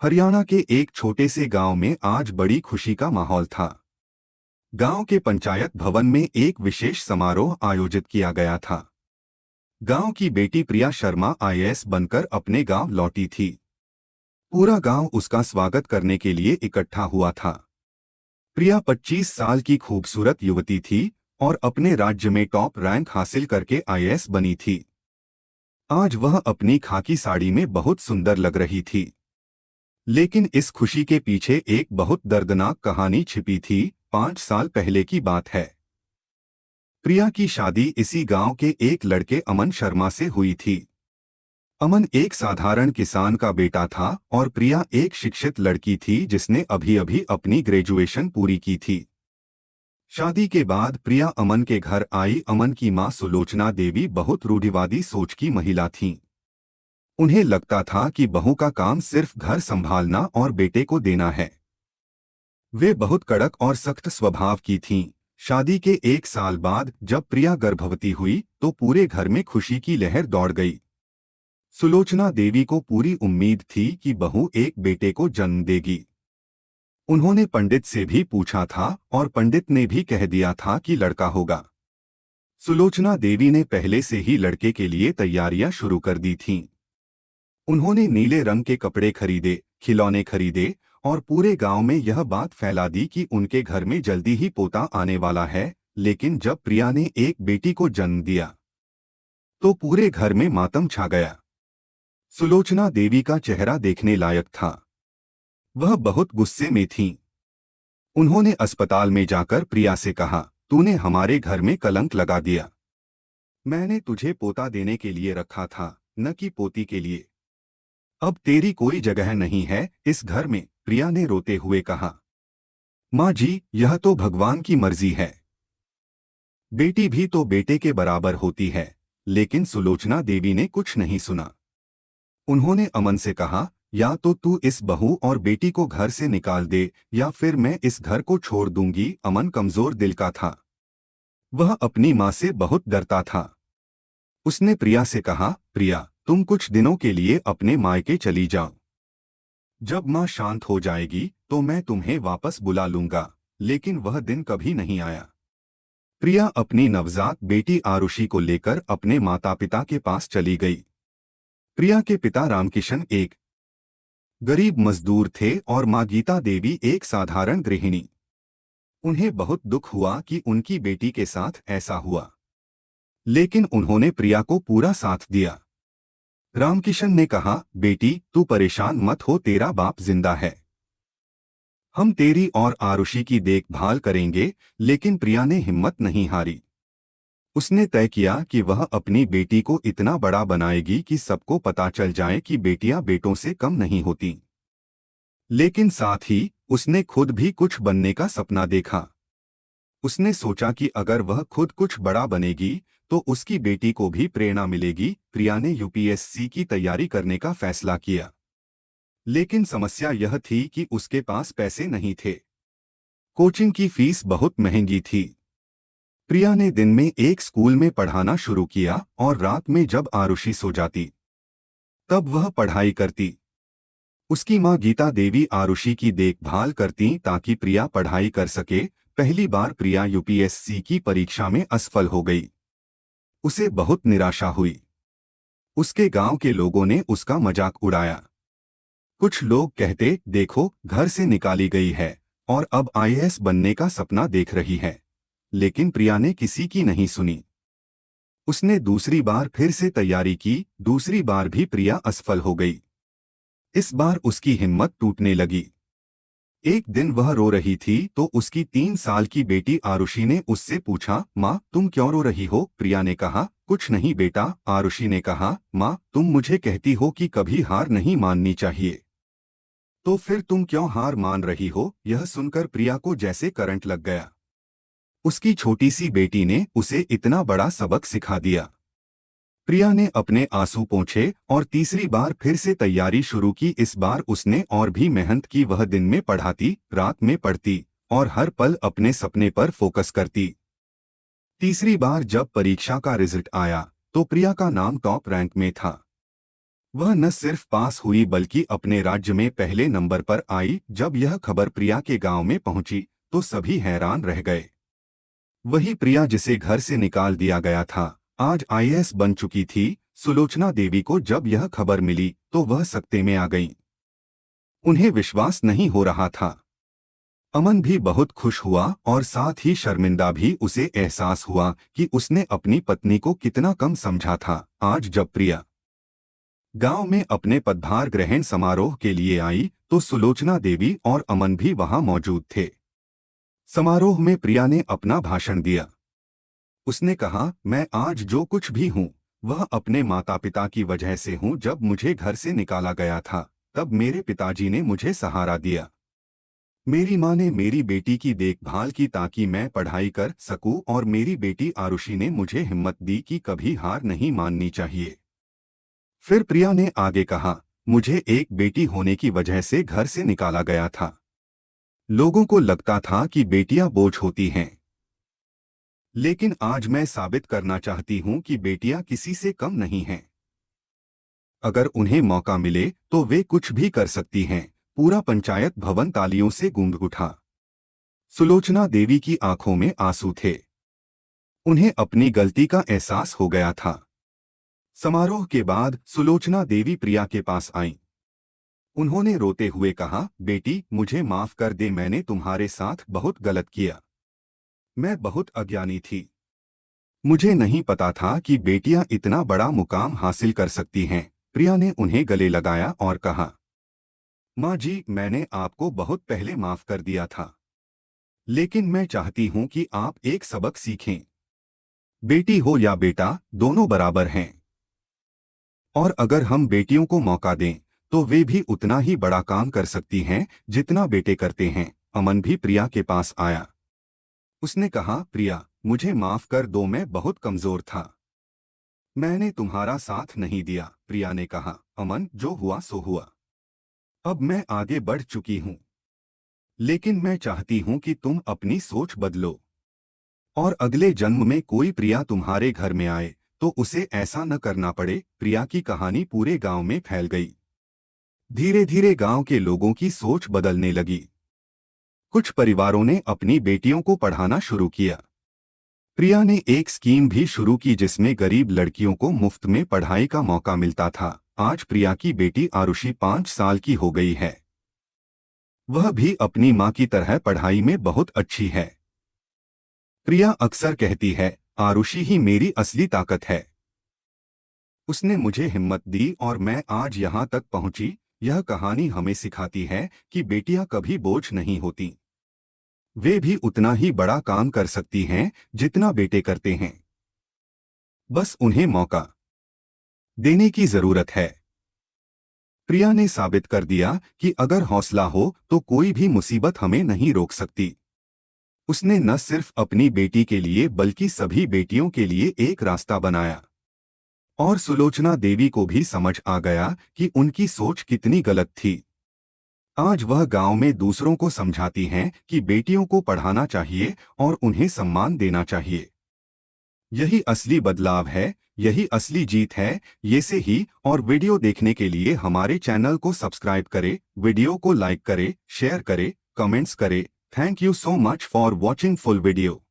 हरियाणा के एक छोटे से गांव में आज बड़ी खुशी का माहौल था। गांव के पंचायत भवन में एक विशेष समारोह आयोजित किया गया था। गांव की बेटी प्रिया शर्मा आईएएस बनकर अपने गांव लौटी थी। पूरा गांव उसका स्वागत करने के लिए इकट्ठा हुआ था। प्रिया 25 साल की खूबसूरत युवती थी और अपने राज्य में टॉप रैंक हासिल करके आईएएस बनी थी। आज वह अपनी खाकी साड़ी में बहुत सुंदर लग रही थी। लेकिन इस खुशी के पीछे एक बहुत दर्दनाक कहानी छिपी थी। 5 साल पहले की बात है। प्रिया की शादी इसी गांव के एक लड़के अमन शर्मा से हुई थी। अमन एक साधारण किसान का बेटा था और प्रिया एक शिक्षित लड़की थी जिसने अभी अभी अपनी ग्रेजुएशन पूरी की थी। शादी के बाद प्रिया अमन के घर आई। अमन की मां सुलोचना देवी बहुत रूढ़िवादी सोच की महिला थीं। उन्हें लगता था कि बहू का काम सिर्फ घर संभालना और बेटे को देना है। वे बहुत कड़क और सख्त स्वभाव की थीं। शादी के 1 साल बाद जब प्रिया गर्भवती हुई तो पूरे घर में खुशी की लहर दौड़ गई। सुलोचना देवी को पूरी उम्मीद थी कि बहू एक बेटे को जन्म देगी। उन्होंने पंडित से भी पूछा था और पंडित ने भी कह दिया था कि लड़का होगा। सुलोचना देवी ने पहले से ही लड़के के लिए तैयारियां शुरू कर दी थीं। उन्होंने नीले रंग के कपड़े खरीदे, खिलौने खरीदे और पूरे गांव में यह बात फैला दी कि उनके घर में जल्दी ही पोता आने वाला है। लेकिन जब प्रिया ने एक बेटी को जन्म दिया तो पूरे घर में मातम छा गया। सुलोचना देवी का चेहरा देखने लायक था। वह बहुत गुस्से में थीं। उन्होंने अस्पताल में जाकर प्रिया से कहा, तूने हमारे घर में कलंक लगा दिया। मैंने तुझे पोता देने के लिए रखा था, न कि पोती के लिए। अब तेरी कोई जगह नहीं है इस घर में, प्रिया ने रोते हुए कहा। माँ जी, यह तो भगवान की मर्जी है। बेटी भी तो बेटे के बराबर होती है। लेकिन सुलोचना देवी ने कुछ नहीं सुना। उन्होंने अमन से कहा, या तो तू इस बहू और बेटी को घर से निकाल दे या फिर मैं इस घर को छोड़ दूंगी। अमन कमजोर दिल का था। वह अपनी माँ से बहुत डरता था। उसने प्रिया से कहा, प्रिया, तुम कुछ दिनों के लिए अपने मायके चली जाओ। जब माँ शांत हो जाएगी तो मैं तुम्हें वापस बुला लूंगा। लेकिन वह दिन कभी नहीं आया। प्रिया अपनी नवजात बेटी आरुषि को लेकर अपने माता पिता के पास चली गई। प्रिया के पिता रामकिशन एक गरीब मजदूर थे और माँ गीता देवी एक साधारण गृहिणी। उन्हें बहुत दुख हुआ कि उनकी बेटी के साथ ऐसा हुआ। लेकिन उन्होंने प्रिया को पूरा साथ दिया। रामकिशन ने कहा, बेटी तू परेशान मत हो, तेरा बाप जिंदा है। हम तेरी और आरुषि की देखभाल करेंगे। लेकिन प्रिया ने हिम्मत नहीं हारी। उसने तय किया कि वह अपनी बेटी को इतना बड़ा बनाएगी कि सबको पता चल जाए कि बेटियां बेटों से कम नहीं होती। लेकिन साथ ही उसने खुद भी कुछ बनने का सपना देखा। उसने सोचा कि अगर वह खुद कुछ बड़ा बनेगी तो उसकी बेटी को भी प्रेरणा मिलेगी। प्रिया ने यूपीएससी की तैयारी करने का फैसला किया। लेकिन समस्या यह थी कि उसके पास पैसे नहीं थे। कोचिंग की फीस बहुत महंगी थी। प्रिया ने दिन में एक स्कूल में पढ़ाना शुरू किया और रात में जब आरुषि सो जाती तब वह पढ़ाई करती। उसकी मां गीता देवी आरुषि की देखभाल करती ताकि प्रिया पढ़ाई कर सके। पहली बार प्रिया यूपीएससी की परीक्षा में असफल हो गई। उसे बहुत निराशा हुई। उसके गांव के लोगों ने उसका मजाक उड़ाया। कुछ लोग कहते, देखो घर से निकाली गई है और अब आईएएस बनने का सपना देख रही है। लेकिन प्रिया ने किसी की नहीं सुनी। उसने दूसरी बार फिर से तैयारी की। दूसरी बार भी प्रिया असफल हो गई। इस बार उसकी हिम्मत टूटने लगी। एक दिन वह रो रही थी तो उसकी 3 साल की बेटी आरुषि ने उससे पूछा, माँ तुम क्यों रो रही हो? प्रिया ने कहा, कुछ नहीं बेटा। आरुषि ने कहा, माँ तुम मुझे कहती हो कि कभी हार नहीं माननी चाहिए, तो फिर तुम क्यों हार मान रही हो? यह सुनकर प्रिया को जैसे करंट लग गया। उसकी छोटी सी बेटी ने उसे इतना बड़ा सबक सिखा दिया। प्रिया ने अपने आंसू पोंछे और तीसरी बार फिर से तैयारी शुरू की। इस बार उसने और भी मेहनत की। वह दिन में पढ़ाती, रात में पढ़ती और हर पल अपने सपने पर फोकस करती। तीसरी बार जब परीक्षा का रिजल्ट आया तो प्रिया का नाम टॉप रैंक में था। वह न सिर्फ पास हुई बल्कि अपने राज्य में पहले नंबर पर आई। जब यह खबर प्रिया के गांव में पहुंची तो सभी हैरान रह गए। वही प्रिया जिसे घर से निकाल दिया गया था, आज आईएएस बन चुकी थी। सुलोचना देवी को जब यह खबर मिली तो वह सकते में आ गईं। उन्हें विश्वास नहीं हो रहा था। अमन भी बहुत खुश हुआ और साथ ही शर्मिंदा भी। उसे एहसास हुआ कि उसने अपनी पत्नी को कितना कम समझा था। आज जब प्रिया गांव में अपने पदभार ग्रहण समारोह के लिए आई तो सुलोचना देवी और अमन भी वहां मौजूद थे। समारोह में प्रिया ने अपना भाषण दिया। उसने कहा, मैं आज जो कुछ भी हूँ वह अपने माता पिता की वजह से हूँ। जब मुझे घर से निकाला गया था तब मेरे पिताजी ने मुझे सहारा दिया। मेरी माँ ने मेरी बेटी की देखभाल की ताकि मैं पढ़ाई कर सकूं और मेरी बेटी आरुषि ने मुझे हिम्मत दी कि कभी हार नहीं माननी चाहिए। फिर प्रिया ने आगे कहा, मुझे एक बेटी होने की वजह से घर से निकाला गया था। लोगों को लगता था कि बेटियां बोझ होती हैं, लेकिन आज मैं साबित करना चाहती हूं कि बेटियां किसी से कम नहीं हैं। अगर उन्हें मौका मिले तो वे कुछ भी कर सकती हैं। पूरा पंचायत भवन तालियों से गूंज उठा। सुलोचना देवी की आंखों में आंसू थे। उन्हें अपनी गलती का एहसास हो गया था। समारोह के बाद सुलोचना देवी प्रिया के पास आईं। उन्होंने रोते हुए कहा, बेटी मुझे माफ कर दे, मैंने तुम्हारे साथ बहुत गलत किया। मैं बहुत अज्ञानी थी। मुझे नहीं पता था कि बेटियां इतना बड़ा मुकाम हासिल कर सकती हैं। प्रिया ने उन्हें गले लगाया और कहा, माँ जी, मैंने आपको बहुत पहले माफ कर दिया था, लेकिन मैं चाहती हूँ कि आप एक सबक सीखें। बेटी हो या बेटा, दोनों बराबर हैं। और अगर हम बेटियों को मौका दें तो वे भी उतना ही बड़ा काम कर सकती हैं जितना बेटे करते हैं। अमन भी प्रिया के पास आया। उसने कहा, प्रिया मुझे माफ कर दो, मैं बहुत कमजोर था। मैंने तुम्हारा साथ नहीं दिया। प्रिया ने कहा, अमन जो हुआ सो हुआ। अब मैं आगे बढ़ चुकी हूँ, लेकिन मैं चाहती हूँ कि तुम अपनी सोच बदलो और अगले जन्म में कोई प्रिया तुम्हारे घर में आए तो उसे ऐसा न करना पड़े। प्रिया की कहानी पूरे गांव में फैल गई। धीरे धीरे गांव के लोगों की सोच बदलने लगी। कुछ परिवारों ने अपनी बेटियों को पढ़ाना शुरू किया। प्रिया ने एक स्कीम भी शुरू की जिसमें गरीब लड़कियों को मुफ्त में पढ़ाई का मौका मिलता था। आज प्रिया की बेटी आरुषि 5 साल की हो गई है। वह भी अपनी मां की तरह पढ़ाई में बहुत अच्छी है। प्रिया अक्सर कहती है, आरुषि ही मेरी असली ताकत है। उसने मुझे हिम्मत दी और मैं आज यहाँ तक पहुंची। यह कहानी हमें सिखाती है कि बेटियां कभी बोझ नहीं होती। वे भी उतना ही बड़ा काम कर सकती हैं जितना बेटे करते हैं। बस उन्हें मौका देने की जरूरत है। प्रिया ने साबित कर दिया कि अगर हौसला हो तो कोई भी मुसीबत हमें नहीं रोक सकती। उसने न सिर्फ अपनी बेटी के लिए बल्कि सभी बेटियों के लिए एक रास्ता बनाया। और सुलोचना देवी को भी समझ आ गया कि उनकी सोच कितनी गलत थी। आज वह गांव में दूसरों को समझाती हैं कि बेटियों को पढ़ाना चाहिए और उन्हें सम्मान देना चाहिए। यही असली बदलाव है, यही असली जीत है। ये से ही और वीडियो देखने के लिए हमारे चैनल को सब्सक्राइब करें, वीडियो को लाइक करें, शेयर करें, कमेंट्स करें। Thank you so much for watching full video.